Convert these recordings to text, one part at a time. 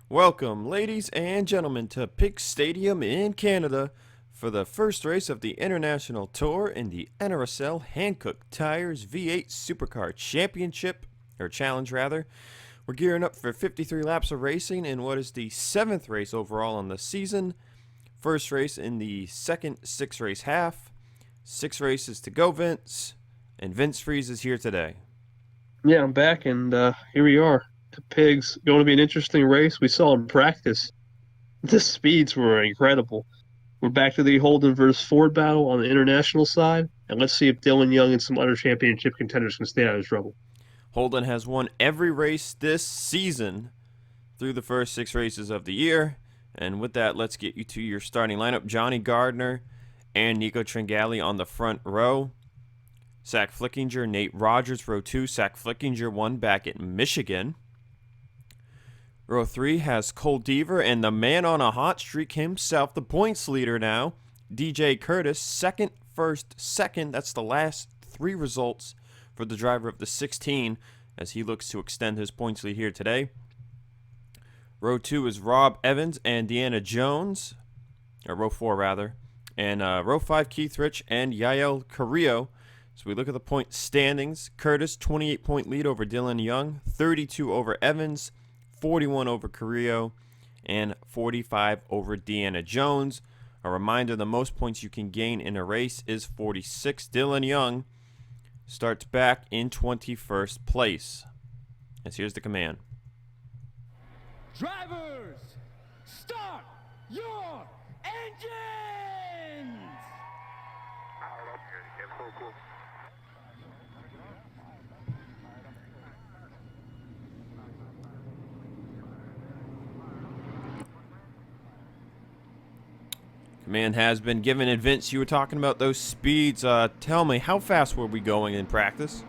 Welcome, ladies and gentlemen, to Piggz Stadium in Canada for the first race of the International Tour in the NRSL Hankook Tyres V8 Supercar Championship, or Challenge rather. We're gearing up for 53 laps of racing in what is the 7th race overall on the season. First race in the second 6-race half. 6 races to go, Vince. And Vince Freeze is here today. Yeah, I'm back, and here we are. The Piggz going to be an interesting race. We saw in practice the speeds were incredible. We're back to the Holden versus Ford battle on the international side, and let's see if Dylan Young and some other championship contenders can stay out of trouble. Holden has won every race this season through the first 6 races of the year. And with that, let's get you to your starting lineup. Johnny Gardner and Nico Tringali on the front row. Zach Flickinger, Nate Rogers, row 2. Zach Flickinger won back at Michigan. Row 3 has Cole Deaver and the man on a hot streak himself, the points leader now, DJ Curtis. Second, first, second. That's the last 3 results for the driver of the 16 as he looks to extend his points lead here today. Row 2 is Rob Evans and Deanna Jones, or row 4 rather. And row 5, Keith Rich and Yael Carrillo. So we look at the point standings. Curtis, 28-point lead over Dylan Young, 32 over Evans, 41 over Carrillo, and 45 over Deanna Jones. A reminder, the most points you can gain in a race is 46. Dylan Young starts back in 21st place. As here's the command. Drivers, start your engines! Command has been given. And Vince, you were talking about those speeds. Tell me, how fast were we going in practice?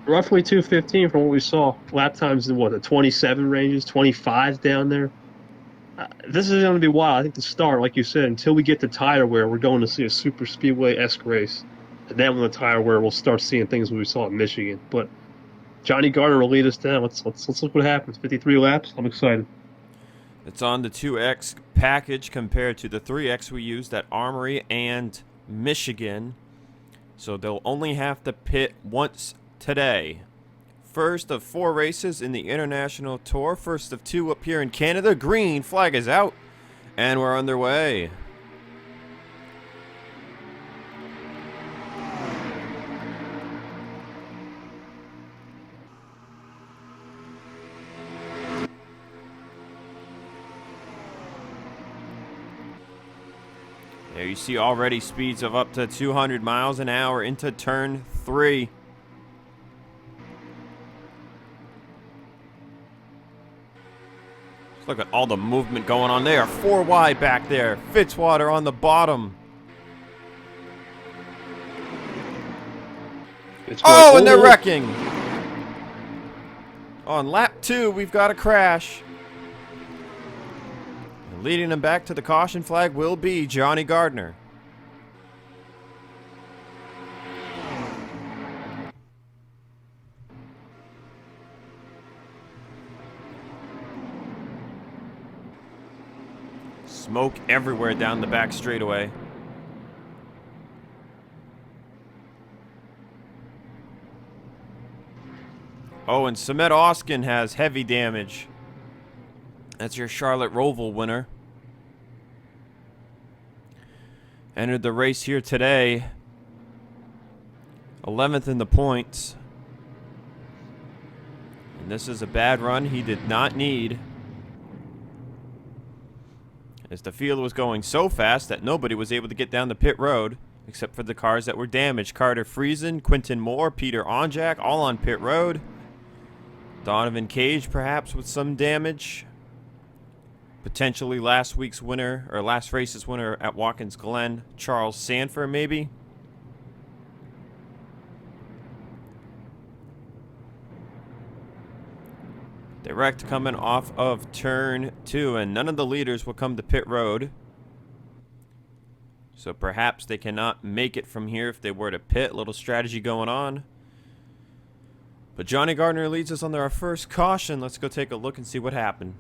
Roughly 215 from what we saw. Lap times in the 27 ranges, 25 down there. This is going to be wild. I think the start, like you said, until we get to tire wear, we're going to see a super speedway-esque race. And then when the tire wear, we'll start seeing things we saw in Michigan. But Johnny Gardner will lead us down. Let's look what happens. 53 laps. I'm excited. It's on the 2X package compared to the 3X we used at Armory and Michigan. So they'll only have to pit once today. First of 4 races in the International Tour. First of 2 up here in Canada. Green flag is out. And we're underway. There you see already speeds of up to 200 miles an hour into turn 3. Just look at all the movement going on there. 4 wide back there. Fitzwater on the bottom. Oh, and they're wrecking. On lap 2, we've got a crash. Leading him back to the caution flag will be Johnny Gardner. Smoke everywhere down the back straightaway. Oh, and Samet Oskin has heavy damage. That's your Charlotte Roval winner. Entered the race here today. 11th in the points. And this is a bad run he did not need. As the field was going so fast that nobody was able to get down the pit road except for the cars that were damaged. Carter Friesen, Quinton Moore, Peter Onjak, all on pit road. Donovan Cage perhaps with some damage. Potentially last week's winner, or last race's winner at Watkins Glen, Charles Sanford, maybe. Direct coming off of turn 2, and none of the leaders will come to pit road. So perhaps they cannot make it from here if they were to pit. Little strategy going on. But Johnny Gardner leads us on our first caution. Let's go take a look and see what happened.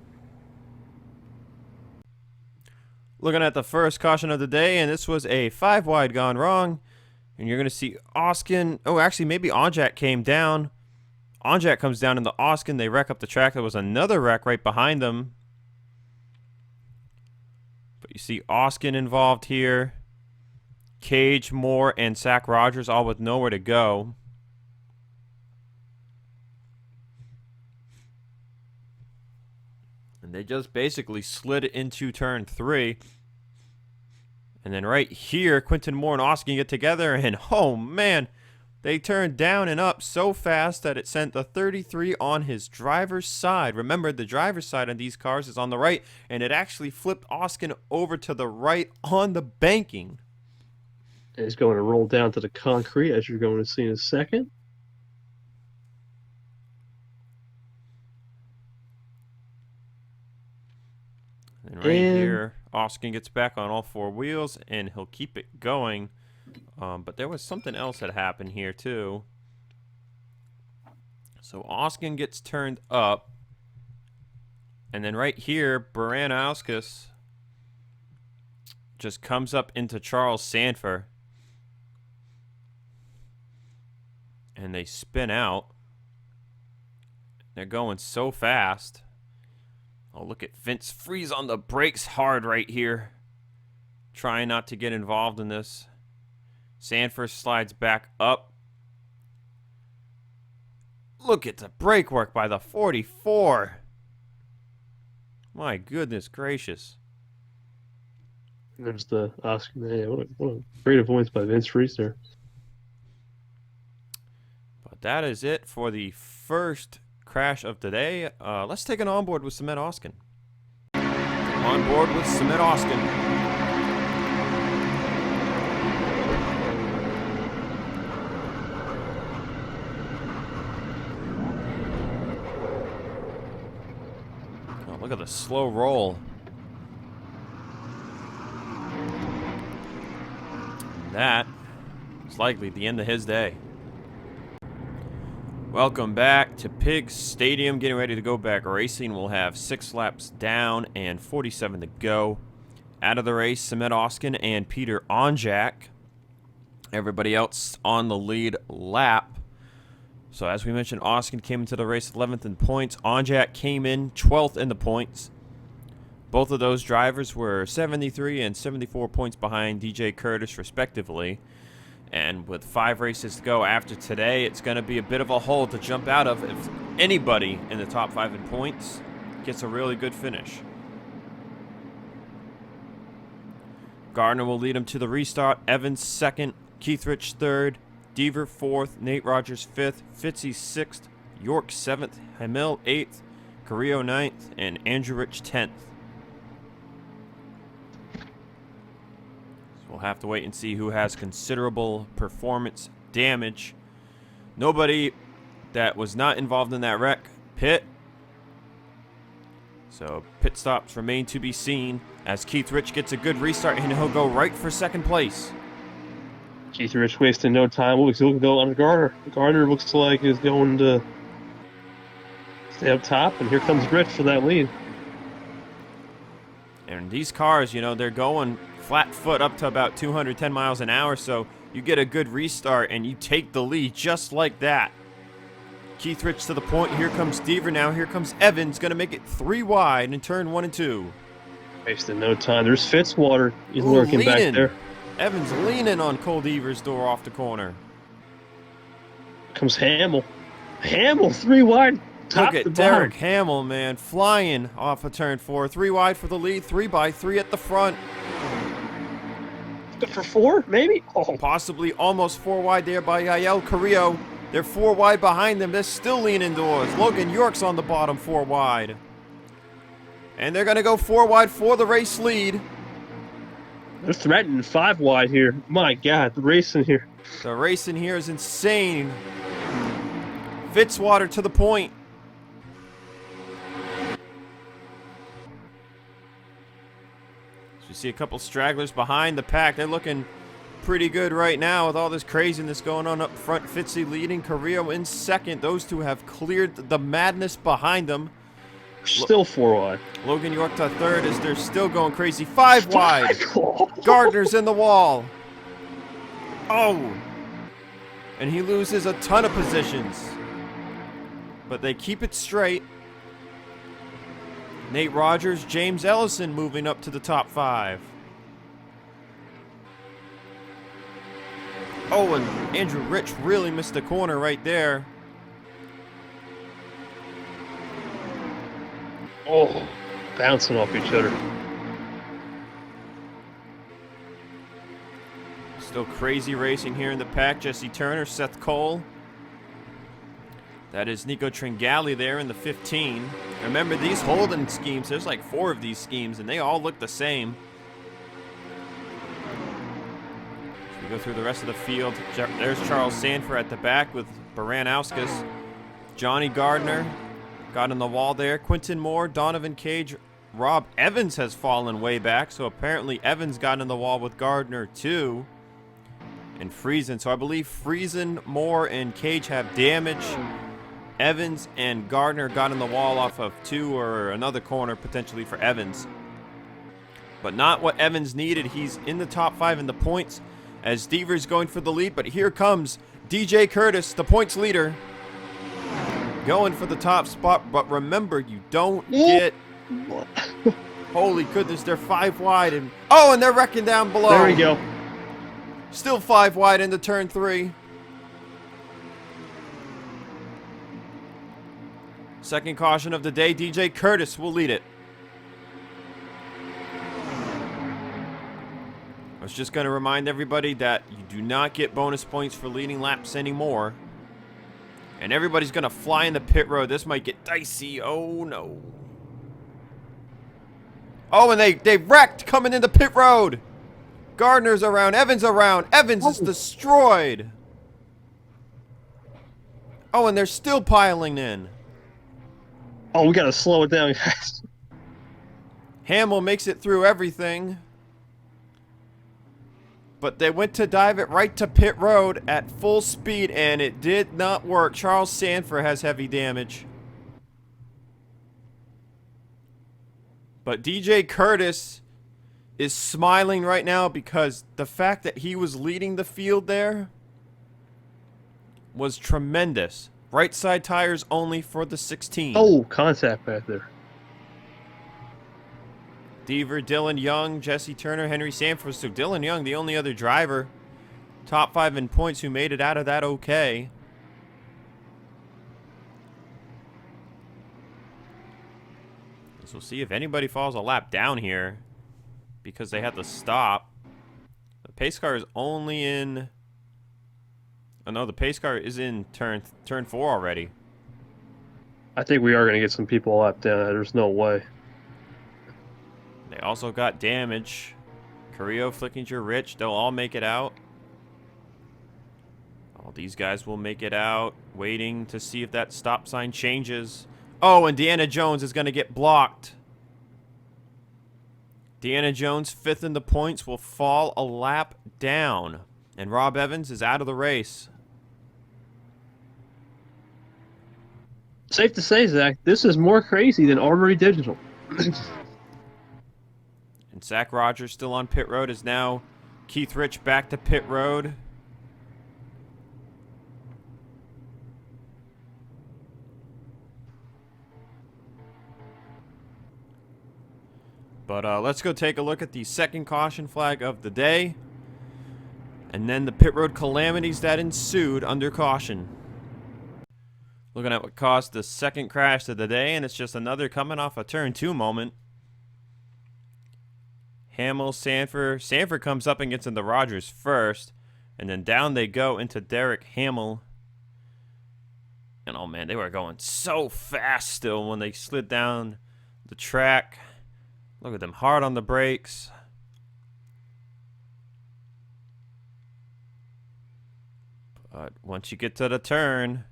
Looking at the first caution of the day, and this was a 5 wide gone wrong. And you're going to see Oskin. Oh, actually, maybe Onjak came down. Onjak comes down into Oskin. They wreck up the track. There was another wreck right behind them. But you see Oskin involved here. Cage, Moore, and Zach Rogers all with nowhere to go. And they just basically slid into turn 3. And then right here, Quinton Moore and Oskin get together, and oh man, they turned down and up so fast that it sent the 33 on his driver's side. Remember, the driver's side on these cars is on the right, and it actually flipped Oskin over to the right on the banking. And he's going to roll down to the concrete, as you're going to see in a second. And right here, Oskin gets back on all 4 wheels, and he'll keep it going. But there was something else that happened here, too. So Oskin gets turned up. And then right here, Baranauskas just comes up into Charles Sanford. And they spin out. They're going so fast. Oh, look at Vince Freeze on the brakes hard right here. Trying not to get involved in this. Sanford slides back up. Look at the brake work by the 44. My goodness gracious. There's the Oscar. Yeah, what a great avoidance by Vince Freeze there. But that is it for the first crash of today. Let's take an onboard with Cement Oskin. Onboard with Cement Oskin. Oh, look at the slow roll. That is likely the end of his day. Welcome back to Piggz Stadium, getting ready to go back racing. We'll have 6 laps down and 47 to go. Out of the race, Cement Oskin and Peter Onjak. Everybody else on the lead lap. So as we mentioned, Oskin came into the race 11th in points. Onjak came in 12th in the points. Both of those drivers were 73 and 74 points behind DJ Curtis, respectively. And with 5 races to go after today, it's going to be a bit of a hole to jump out of if anybody in the top 5 in points gets a really good finish. Gardner will lead him to the restart. Evans 2nd, Keithrich 3rd, Deaver 4th, Nate Rogers 5th, Fitzy 6th, York 7th, Hamil 8th, Carrillo 9th, and Andrew Rich 10th. We'll have to wait and see who has considerable performance damage. Nobody that was not involved in that wreck pit. So pit stops remain to be seen as Keith Rich gets a good restart and he'll go right for 2nd place. Keith Rich wasting no time. He'll go on Gardner. Gardner looks like he's going to stay up top, and here comes Rich for that lead. And these cars, you know, they're going flat foot up to about 210 miles an hour, so you get a good restart and you take the lead just like that. Keith Rich to the point. Here comes Deaver now. Here comes Evans. Going to make it 3 wide in turn 1 and 2. Wasting no time. There's Fitzwater. He's lurking back there. Evans leaning on Cole Deaver's door off the corner. Comes Hamill. Hamill 3 wide. Top Look to at Derek bottom. Hamill, man, flying off of turn 4. 3 wide for the lead. 3 by 3 at the front. Good for 4, maybe? Oh, Possibly almost 4 wide there by Yael Carrillo. They're 4 wide behind them. They're still leaning doors. Logan York's on the bottom, 4 wide. And they're going to go 4 wide for the race lead. they're threatening 5 wide here. My God, the racing here. The racing here is insane. Fitzwater to the point. So you see a couple stragglers behind the pack. They're looking pretty good right now with all this craziness going on up front. Fitzy leading, Carrillo in 2nd. Those two have cleared the madness behind them. Still 4 wide. Logan York to third as they're still going crazy. 5 wide. Gardner's in the wall. Oh. And he loses a ton of positions. But they keep it straight. Nate Rogers, James Ellison moving up to the top 5. Oh, and Andrew Rich really missed the corner right there. Oh, bouncing off each other. Still crazy racing here in the pack. Jesse Turner, Seth Cole. That is Nico Tringali there in the 15. Remember these Holden schemes, there's like 4 of these schemes and they all look the same. So we go through the rest of the field. There's Charles Sanford at the back with Baranauskas. Johnny Gardner got in the wall there. Quinton Moore, Donovan Cage. Rob Evans has fallen way back, so apparently Evans got in the wall with Gardner too. And Friesen, so I believe Friesen, Moore, and Cage have damage. Evans and Gardner got in the wall off of 2 or another corner potentially for Evans. But not what Evans needed. He's in the top 5 in the points as Devers going for the lead. But here comes DJ Curtis, the points leader, going for the top spot. But remember, you don't get... Holy goodness, they're 5 wide. And oh, and they're wrecking down below. There we go. Still 5 wide into turn 3. Second caution of the day, DJ Curtis will lead it. I was just going to remind everybody that you do not get bonus points for leading laps anymore. And everybody's going to fly in the pit road. This might get dicey. Oh, no. Oh, and they wrecked coming into pit road. Gardner's around. Evans around. Evans is destroyed. Oh, and they're still piling in. Oh, we got to slow it down, guys. Hamill makes it through everything. But they went to dive it right to pit road at full speed, and it did not work. Charles Sanford has heavy damage. But DJ Curtis is smiling right now because the fact that he was leading the field there was tremendous. Right side tires only for the 16. Oh, contact back there. Deaver, Dylan Young, Jesse Turner, Henry Sanford. So Dylan Young, the only other driver, top 5 in points, who made it out of that okay. So we'll see if anybody falls a lap down here because they had to stop. The pace car is only in... Oh no, the pace car is in turn 4 already. I think we are going to get some people a lap down. There's no way. They also got damage. Carrillo, Flickinger, Rich, they'll all make it out. All these guys will make it out. Waiting to see if that stop sign changes. Oh, and Deanna Jones is going to get blocked. Deanna Jones, 5th in the points, will fall a lap down. And Rob Evans is out of the race. Safe to say, Zach, this is more crazy than Armory Digital. And Zach Rogers still on pit road is now Keith Rich back to pit road. But let's go take a look at the second caution flag of the day. And then the pit road calamities that ensued under caution. Looking at what caused the second crash of the day, and it's just another coming off a turn 2 moment. Hamill, Sanford. Sanford comes up and gets into Rogers first. And then down they go into Derek Hamill. And oh man, they were going so fast still when they slid down the track. Look at them, hard on the brakes. But once you get to the turn,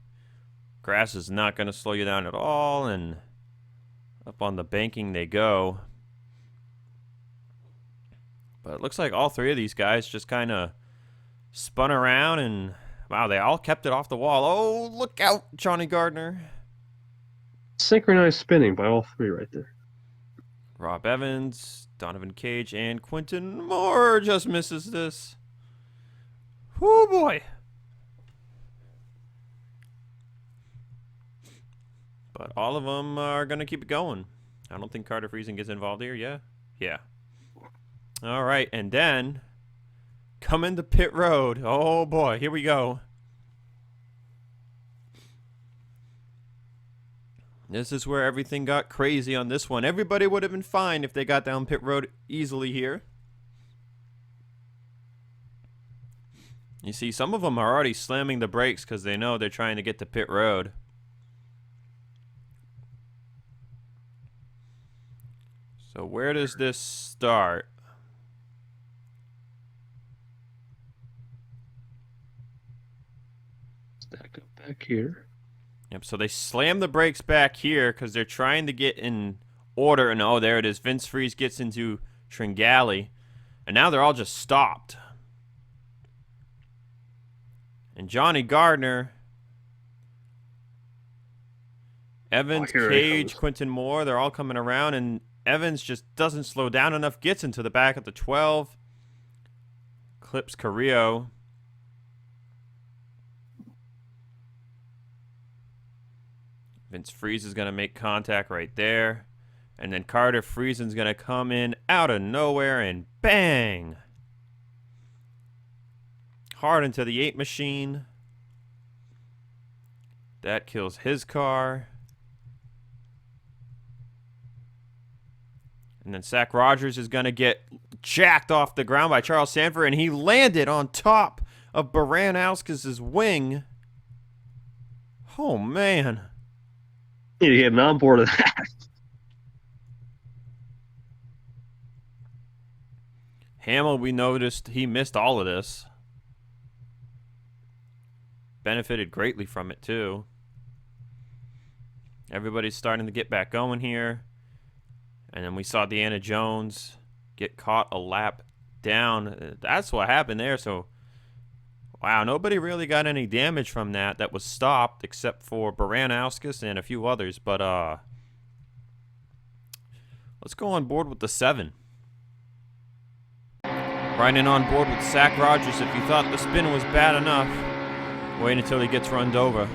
grass is not going to slow you down at all. And up on the banking they go. But it looks like all 3 of these guys just kind of spun around and, wow, they all kept it off the wall. Oh, look out, Johnny Gardner. Synchronized spinning by all three right there. Rob Evans, Donovan Cage, and Quinton Moore just misses this. Whoo boy. But all of them are going to keep it going. I don't think Carter Friesen gets involved here. Yeah? Yeah. All right, and then coming to pit road. Oh boy, here we go. This is where everything got crazy on this one. Everybody would have been fine if they got down pit road easily here. You see, some of them are already slamming the brakes because they know they're trying to get to pit road. So where does this start? Stack up back here. Yep, so they slam the brakes back here because they're trying to get in order. And oh, there it is. Vince Friese gets into Tringali. And now they're all just stopped. And Johnny Gardner, Evans, Cage, Quinton Moore, they're all coming around. And Evans just doesn't slow down enough. Gets into the back of the 12. Clips Carrillo. Vince Friese is going to make contact right there. And then Carter Friesen's going to come in out of nowhere and bang! Hard into the 8 machine. That kills his car. And then Zach Rogers is going to get jacked off the ground by Charles Sanford. And he landed on top of Baranowskis' wing. Oh, man. Need to get an onboard of that. Hamill, we noticed he missed all of this. Benefited greatly from it, too. Everybody's starting to get back going here. And then we saw Deanna Jones get caught a lap down. That's what happened there. So, wow, nobody really got any damage from that. That was stopped except for Baranowskis and a few others. But let's go on board with the 7. Riding on board with Zach Rogers. If you thought the spin was bad enough, wait until he gets runned over.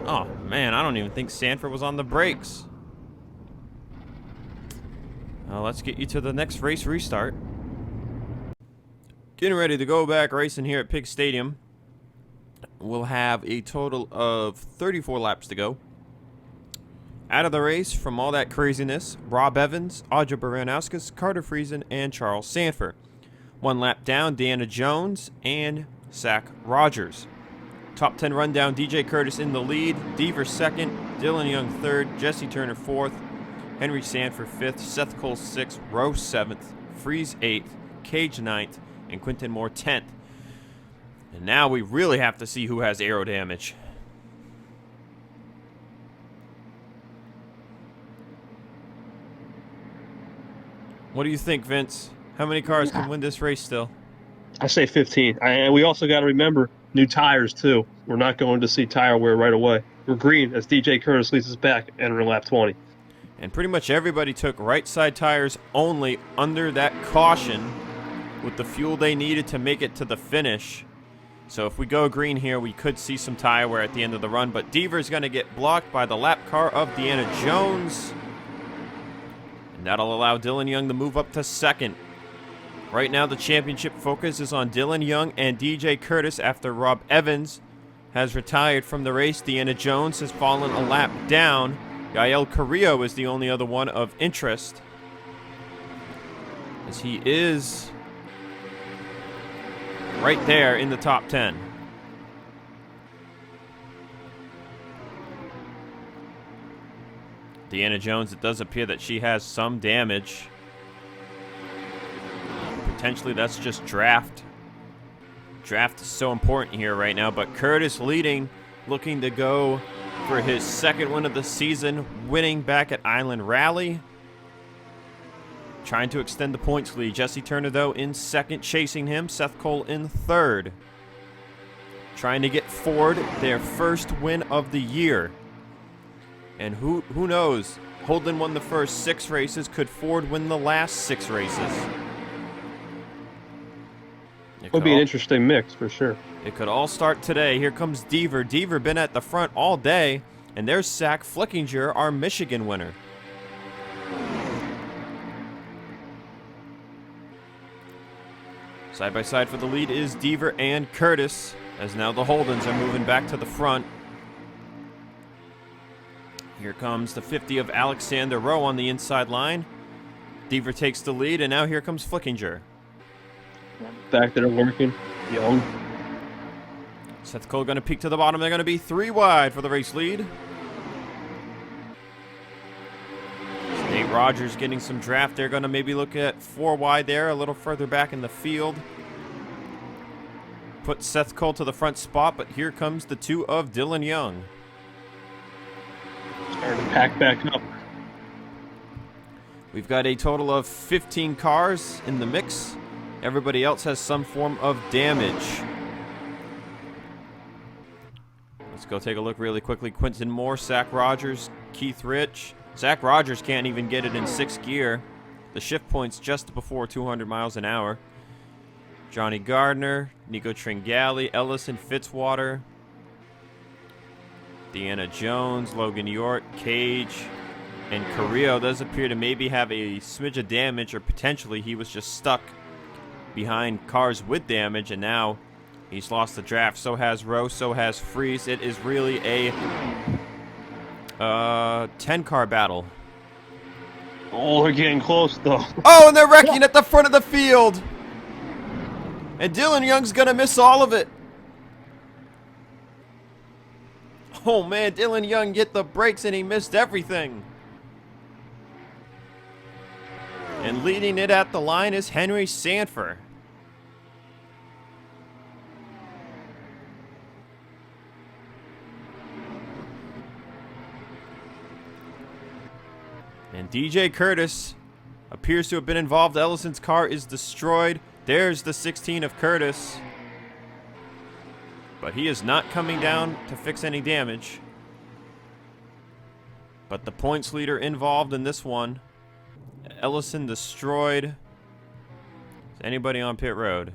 Oh, man, I don't even think Sanford was on the brakes. Let's get you to the next race restart. Getting ready to go back racing here at Piggz Stadium. We'll have a total of 34 laps to go. Out of the race from all that craziness, Rob Evans, Audra Baranowskis, Carter Friesen, and Charles Sanford. 1 lap down, Deanna Jones and Zach Rogers. Top 10 rundown, DJ Curtis in the lead, Deaver second, Dylan Young third, Jesse Turner fourth, Henry Sanford fifth, Seth Cole sixth, Rose seventh, Friese eighth, Cage ninth, and Quinton Moore 10th. And now we really have to see who has aero damage. What do you think, Vince? How many cars can win this race still? I say 15. And we also got to remember new tires, too. We're not going to see tire wear right away. We're green as DJ Curtis leads us back entering lap 20. And pretty much everybody took right side tires only under that caution with the fuel they needed to make it to the finish. So if we go green here, we could see some tire wear at the end of the run. But Deaver's going to get blocked by the lap car of Deanna Jones. And that'll allow Dylan Young to move up to second. Right now, the championship focus is on Dylan Young and DJ Curtis after Rob Evans has retired from the race. Deanna Jones has fallen a lap down. Gael Carrillo is the only other one of interest, as he is right there in the top 10. Deanna Jones, it does appear that she has some damage. Potentially that's just draft. Draft is so important here right now, but Curtis leading, looking to go for his second win of the season, winning back at Island Rally. Trying to extend the points lead. Jesse Turner, though, in second, chasing him. Seth Cole in third. trying to get Ford their first win of the year. And who knows? Holden won the first 6 races. Could Ford win the last 6 races? Would be an interesting mix for sure. It could all start today. Here comes Deaver. Deaver been at the front all day. And there's Zach Flickinger, our Michigan winner. Side by side for the lead is Deaver and Curtis, as now the Holdens are moving back to the front. Here comes the 50 of Alexander Rowe on the inside line. Deaver takes the lead, and now here comes Flickinger. Back there working, young. Seth Cole going to peek to the bottom. They're going to be 3 wide for the race lead. Nate Rogers getting some draft. They're going to maybe look at 4 wide there, a little further back in the field. Put Seth Cole to the front spot, but here comes the 2 of Dylan Young. Starting to pack back up. We've got a total of 15 cars in the mix. Everybody else has some form of damage. Let's go take a look really quickly. Quentin Moore, Zach Rogers, Keith Rich. Zach Rogers can't even get it in 6th gear. The shift point's just before 200 miles an hour. Johnny Gardner, Nico Tringali, Ellison Fitzwater, Deanna Jones, Logan York, Cage, and Carrillo does appear to maybe have a smidge of damage, or potentially he was just stuck behind cars with damage, and now he's lost the draft. So has Rowe, so has Freeze. It is really a 10-car battle. Oh, they're getting close, though. Oh, and they're wrecking at the front of the field. And Dylan Young's going to miss all of it. Oh, man, Dylan Young hit the brakes and he missed everything. And leading it at the line is Henry Sanford. And DJ Curtis appears to have been involved. Ellison's car is destroyed. There's the 16 of Curtis. But he is not coming down to fix any damage. But the points leader involved in this one. Ellison destroyed. Is anybody on pit road?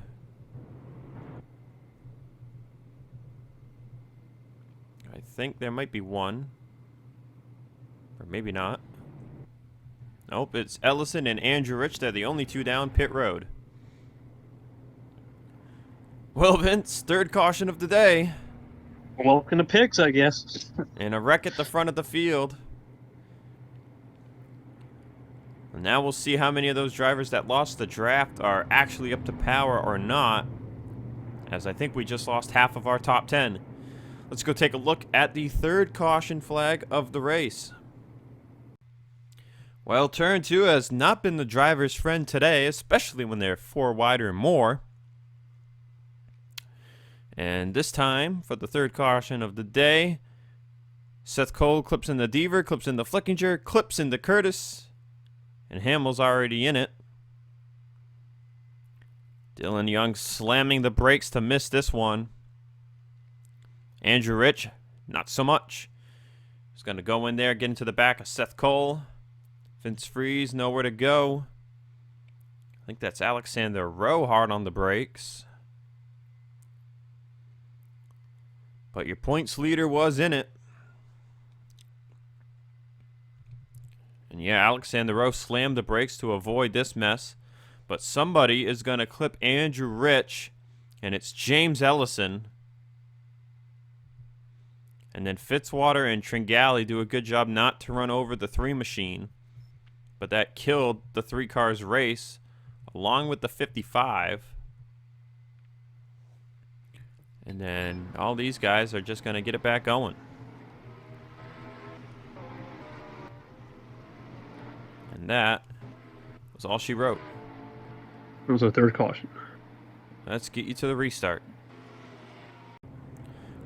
I think there might be one. Or maybe not. Nope, it's Ellison and Andrew Rich. They're the only 2 down pit road. Well, Vince, 3rd caution of the day. Welcome to Piggz, I guess. And a wreck at the front of the field. And now we'll see how many of those drivers that lost the draft are actually up to power or not, as I think we just lost half of our top 10. Let's go take a look at the 3rd caution flag of the race. Well, turn 2 has not been the driver's friend today, especially when they're 4 wide or more. And this time, for the 3rd caution of the day, Seth Cole clips in the Deaver, clips in the Flickinger, clips in the Curtis, and Hamill's already in it. Dylan Young slamming the brakes to miss this one. Andrew Rich, not so much. He's going to go in there, get into the back of Seth Cole. Vince Freeze, nowhere to go. I think that's Alexander Rowe hard on the brakes. But your points leader was in it. And yeah, Alexander Rowe slammed the brakes to avoid this mess. But somebody is going to clip Andrew Rich, and it's James Ellison. And then Fitzwater and Tringali do a good job not to run over the 3 machine. But that killed the 3 cars race, along with the 55. And then all these guys are just going to get it back going. And that was all she wrote. It was a 3rd caution. Let's get you to the restart.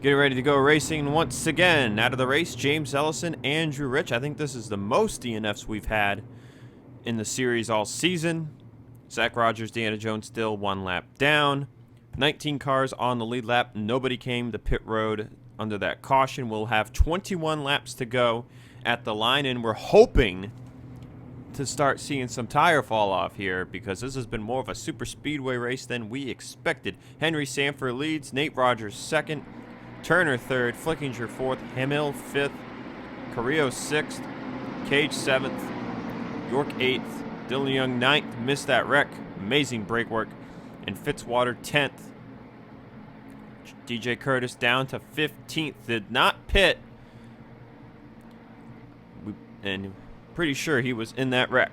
Get ready to go racing once again. Out of the race, James Ellison, Andrew Rich. I think this is the most DNFs we've had in the series all season. Zach Rogers, Deanna Jones still 1 lap down. 19 cars on the lead lap. Nobody came to pit road under that caution. We'll have 21 laps to go at the line, and we're hoping to start seeing some tire fall off here because this has been more of a super speedway race than we expected. Henry Sanford leads, Nate Rogers second, Turner third, Flickinger fourth, Hamill fifth, Carrillo sixth, Cage seventh, York eighth, Dylan Young ninth, missed that wreck, amazing brake work, and Fitzwater 10th. DJ Curtis down to 15th, did not pit, and pretty sure he was in that wreck.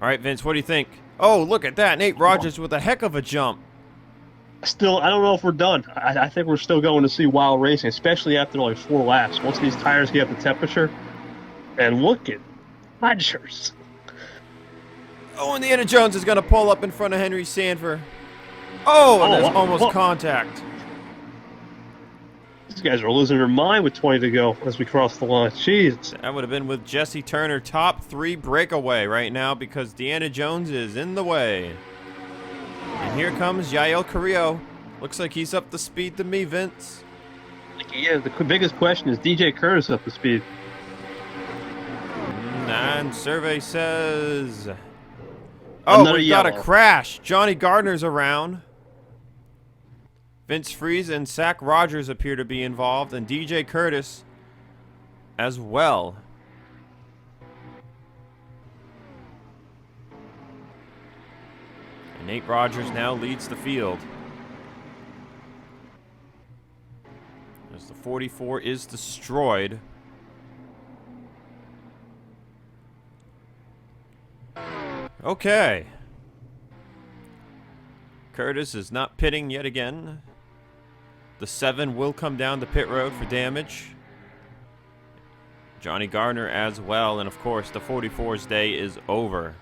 All right, Vince, what do you think? Oh, look at that. Nate Rogers with a heck of a jump. Still, I don't know if we're done. I think we're still going to see wild racing, especially after like 4 laps. Once these tires get up to temperature, and look at Rogers. Oh, Indiana Jones is going to pull up in front of Henry Sanford. Oh, and there's almost contact. These guys are losing their mind with 20 to go as we cross the line. Jeez. That would have been with Jesse Turner top 3 breakaway right now because Deanna Jones is in the way. And here comes Yael Carrillo. Looks like he's up to speed to me, Vince. Yeah, the biggest question is DJ Curtis up to speed. And survey says... Oh, Another we've got a yellow. crash. Johnny Gardner's around. Vince Freeze and Zach Rogers appear to be involved, and DJ Curtis as well. And Nate Rogers now leads the field. As the 44 is destroyed. Okay. Curtis is not pitting yet again. The 7 will come down the pit road for damage. Johnny Gardner as well, and of course the 44's day is over.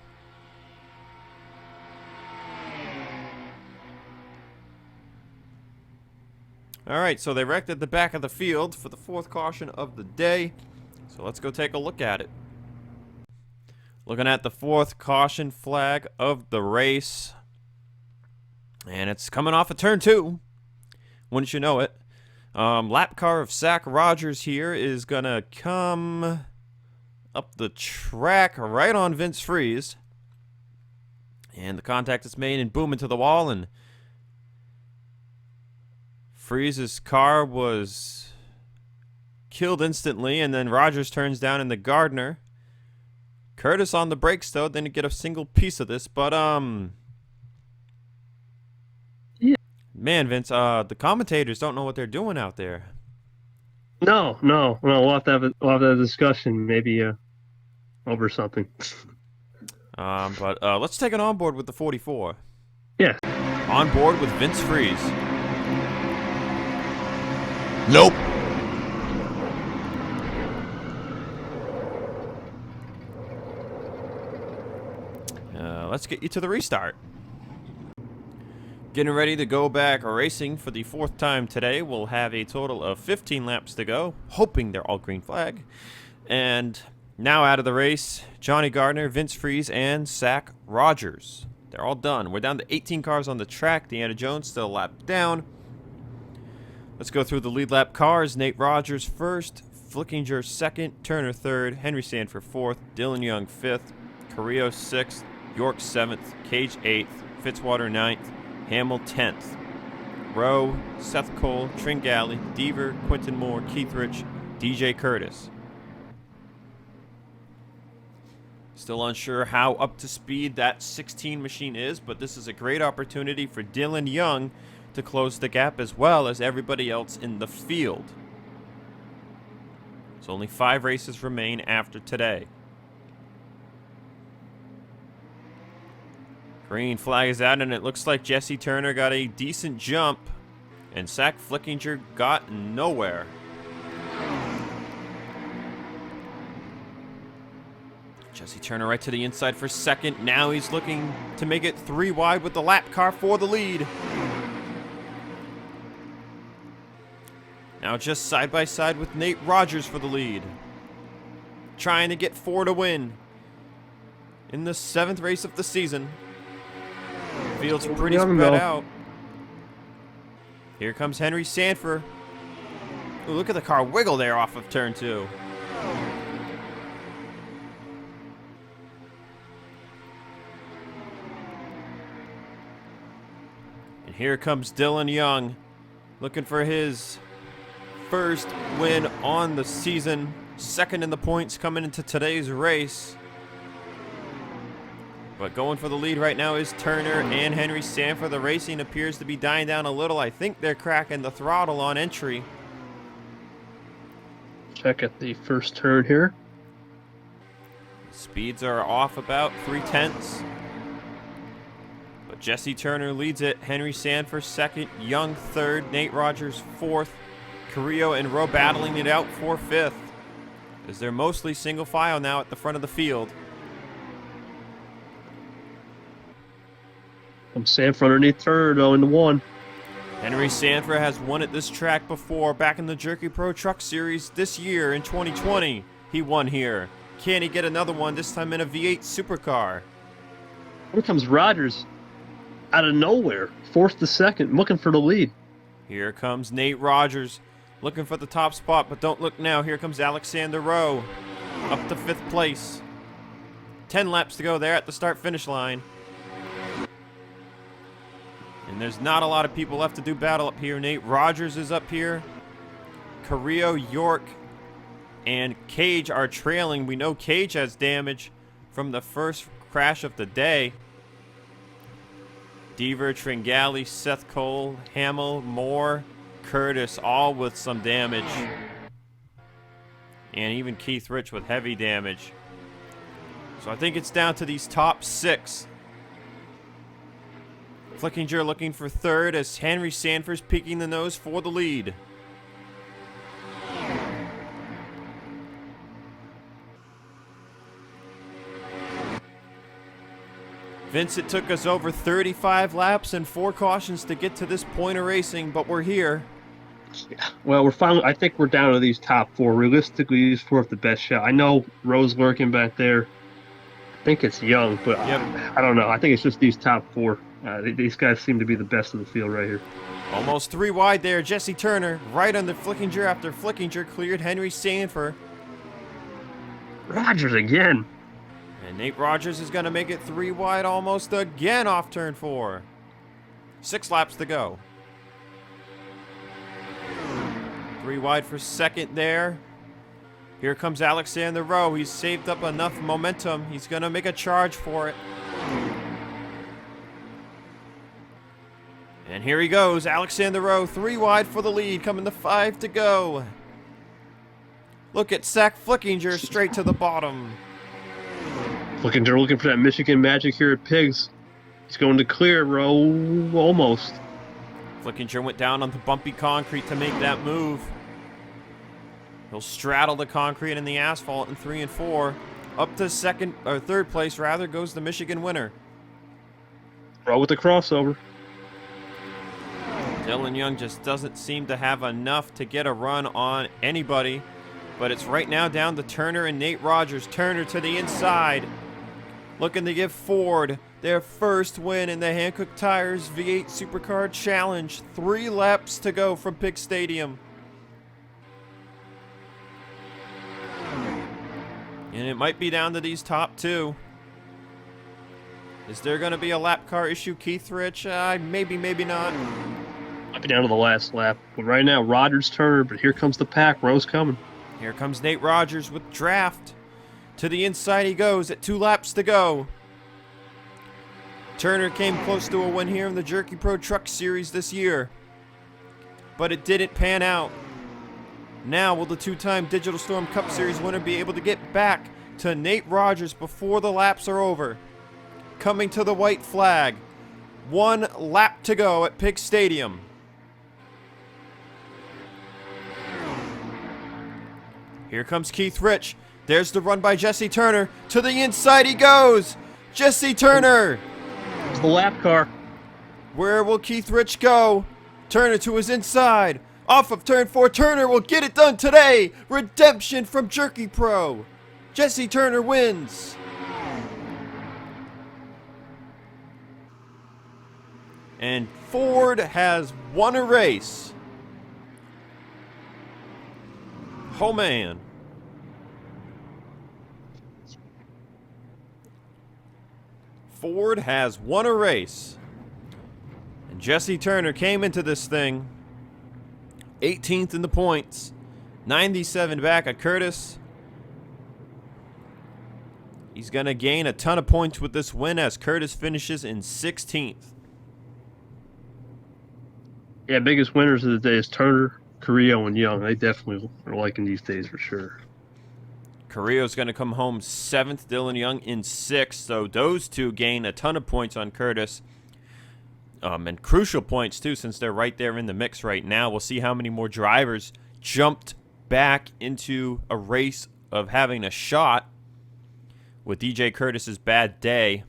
Alright, so they wrecked at the back of the field for the 4th caution of the day. So let's go take a look at it. Looking at the 4th caution flag of the race. And it's coming off of turn 2. Wouldn't you know it. Lap car of Zach Rogers here is going to come up the track right on Vince Freeze. And the contact is made and boom into the wall. And Freeze's car was killed instantly. And then Rogers turns down into Gardner. Curtis on the brakes, though, didn't get a single piece of this. But, yeah. Man, Vince, the commentators don't know what they're doing out there. No. We'll have to have a discussion, maybe over something. But let's take it on board with the 44. Yeah. On board with Vince Freeze. Nope. Let's get you to the restart. Getting ready to go back racing for the 4th time today. We'll have a total of 15 laps to go, hoping they're all green flag. And now out of the race, Johnny Gardner, Vince Freeze, and Zach Rogers. They're all done. We're down to 18 cars on the track. Deanna Jones still a lap down. Let's go through the lead lap cars. Nate Rogers first, Flickinger second, Turner third, Henry Sanford 4th, Dylan Young 5th, Carrillo 6th, York 7th, Cage 8th, Fitzwater 9th, Hamill 10th. Rowe, Seth Cole, Tringali, Deaver, Quinton Moore, Keith Rich, DJ Curtis. Still unsure how up to speed that 16 machine is, but this is a great opportunity for Dylan Young to close the gap as well as everybody else in the field. So only 5 races remain after today. Green flag is out, and it looks like Jesse Turner got a decent jump, and Zach Flickinger got nowhere. Jesse Turner right to the inside for second. Now he's looking to make it 3 wide with the lap car for the lead. Now just side by side with Nate Rogers for the lead. trying to get 4 to win in the 7th race of the season. Field's pretty spread out. Here comes Henry Sanford. Ooh, look at the car wiggle there off of turn 2. And here comes Dylan Young, looking for his first win on the season. Second in the points coming into today's race. But going for the lead right now is Turner and Henry Sanford. The racing appears to be dying down a little. I think they're cracking the throttle on entry. Check at the first turn here. Speeds are off about 3/10. But Jesse Turner leads it. Henry Sanford second. Young third. Nate Rogers fourth. Carrillo and Rowe battling it out for fifth, as they're mostly single file now at the front of the field. Sanford underneath Turner, though, into 1. Henry Sanford has won at this track before, back in the Jerky Pro Truck Series this year in 2020. He won here. Can he get another one, this time in a V8 Supercar? Here comes Rogers out of nowhere, 4th to 2nd, looking for the lead. Here comes Nate Rogers, looking for the top spot, but don't look now. Here comes Alexander Rowe, up to 5th place. 10 laps to go there at the start-finish line. And there's not a lot of people left to do battle up here. Nate Rogers is up here. Carrillo, York, and Cage are trailing. We know Cage has damage from the first crash of the day. Deaver, Tringali, Seth Cole, Hamill, Moore, Curtis, all with some damage. And even Keith Rich with heavy damage. So I think it's down to these top 6. Flickinger looking for third as Henry Sanford's peeking the nose for the lead. Vince, it took us over 35 laps and 4 cautions to get to this point of racing, but we're here. Well, we're finally. I think we're down to these top 4. Realistically, these 4 have the best shot. I know Rose lurking back there. I think it's Young, but Yep. I don't know. I think it's just these top 4. These guys seem to be the best of the field right here. Almost 3 wide there. Jesse Turner right under Flickinger after Flickinger cleared Henry Sanford. Rogers again. And Nate Rogers is going to make it 3 wide almost again off turn 4. 6 laps to go. 3 wide for second there. Here comes Alexander Rowe. He's saved up enough momentum. He's going to make a charge for it. And here he goes. Alexander Rowe, 3 wide for the lead. Coming to 5 to go. Look at Zach Flickinger straight to the bottom. Flickinger looking for that Michigan magic here at Piggz. He's going to clear Rowe almost. Flickinger went down on the bumpy concrete to make that move. He'll straddle the concrete and the asphalt in 3 and 4. Up to third place rather goes the Michigan winner. Rowe with the crossover. Dylan Young just doesn't seem to have enough to get a run on anybody. But it's right now down to Turner and Nate Rogers. Turner to the inside, looking to give Ford their first win in the Hankook Tyres V8 Supercar Challenge. 3 laps to go from Piggz Stadium. And it might be down to these top 2. Is there going to be a lap car issue, Keith Rich? Maybe, maybe not. Might be down to the last lap. But right now, Rogers, Turner, but here comes the pack. Rowe's coming. Here comes Nate Rogers with draft. To the inside he goes at 2 laps to go. Turner came close to a win here in the Jerky Pro Truck Series this year, but it didn't pan out. Now will the 2-time Digital Storm Cup Series winner be able to get back to Nate Rogers before the laps are over? Coming to the white flag. 1 lap to go at Piggz Stadium. Here comes Keith Rich. There's the run by Jesse Turner. To the inside he goes. Jesse Turner. It's the lap car. Where will Keith Rich go? Turner to his inside. Off of turn 4. Turner will get it done today. Redemption from Jerky Pro. Jesse Turner wins. And Ford has won a race. Oh, man. Ford has won a race. And Jesse Turner came into this thing 18th in the points, 97 back of Curtis. He's going to gain a ton of points with this win as Curtis finishes in 16th. Yeah, biggest winners of the day is Turner, Carrillo, and Young. They definitely are liking these days for sure. Carrillo's going to come home 7th, Dylan Young in 6th. So those two gain a ton of points on Curtis. And crucial points, too, since they're right there in the mix right now. We'll see how many more drivers jumped back into a race of having a shot with DJ Curtis's bad day.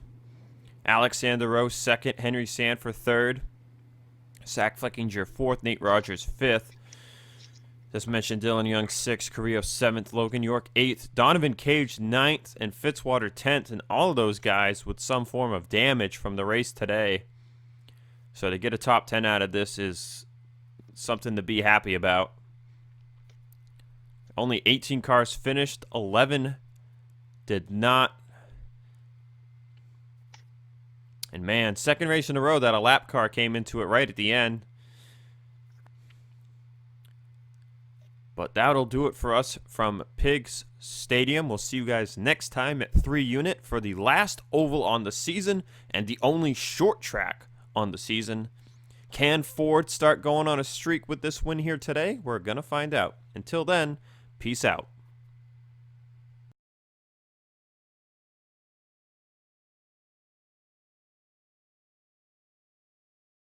Alexander Rose 2nd, Henry Sanford 3rd, Zach Fleckinger 4th, Nate Rogers 5th. Just mentioned Dylan Young 6th, Carrillo 7th, Logan York 8th, Donovan Cage 9th, and Fitzwater 10th, and all of those guys with some form of damage from the race today. So to get a top 10 out of this is something to be happy about. Only 18 cars finished, 11 did not. And man, second race in a row that a lap car came into it right at the end. But that'll do it for us from Piggz Stadium. We'll see you guys next time at 3 Unit for the last oval on the season and the only short track on the season. Can Ford start going on a streak with this win here today? We're going to find out. Until then, peace out.